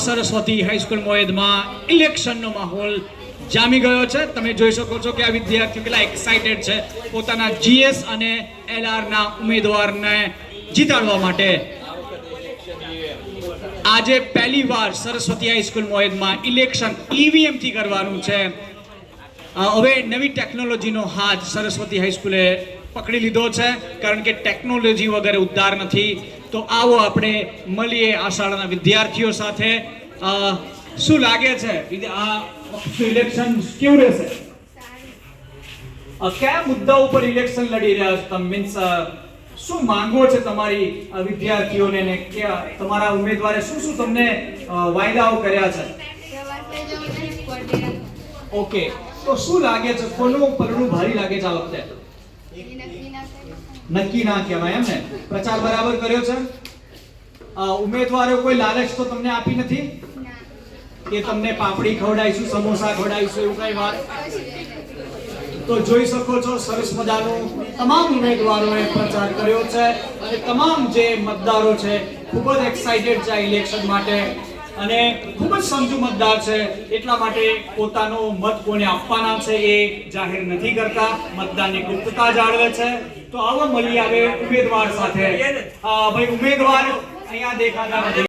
Saraswati high school મોયદમાં ઇલેક્શનનો માહોલ જામી ગયો છે। તમે જોઈ શકો છો કે આ વિદ્યાર્થીઓ કેટલા એક્સાઇટેડ છે પોતાના જીએસ અને એલઆર ના ઉમેદવારને જીતાડવા માટે। આજે પહેલી વાર સરસ્વતી હાઈસ્કૂલ મોયદમાં ઇલેક્શન ઈવીએમ થી કરવાનું છે। હવે નવી ટેકનોલોજીનો હાથ સરસ્વતી હાઈસ્કૂલે પકડી લીધો છે, કારણ કે ટેકનોલોજી વગર ઉદ્ધાર નથી। તો આવો આપણે મળીએ આ શાળાના વિદ્યાર્થીઓ સાથે। શું લાગે છે આ ઇલેક્શન કેવું રહેશે? કયા મુદ્દા ઉપર ઇલેક્શન લડી રહ્યા છો તમે? મીન્સ શું માંગો છે તમારી વિદ્યાર્થીઓને ને કે તમારા ઉમેદવારે શું શું તમને વાયદાઓ કર્યા છે? ઓકે, તો શું લાગે છે કોનું પગલું ભારી લાગે છે આ વખતે? નક્કી ના કહેવાય એમ ને? પ્રચાર બરાબર કર્યો છે? ઉમેદવારો કોઈ લાલચ તો તમને આપી નથી કે તમને પાપડી ખવડાવીશું, સમોસા ખવડાવીશું, એવું કઈ વાત? તો જોઈ શકો છો સરસ મજાનો તમામ ઉમેદવારોએ પ્રચાર કર્યો છે અને તમામ જે મતદારો છે ખૂબ જ એક્સાઇટેડ છે આ ઇલેક્શન માટે અને ખૂબ જ સમજુ મતદાર છે, એટલા માટે પોતાનો મત કોને આપવાના છે એ જાહેર નથી કરતા, મતદાનની ગુપ્તતા જાળવે છે। તો આવો મળી આવે ઉમેદવાર સાથે। ભાઈ ઉમેદવાર અહીંયા દેખાતા નથી।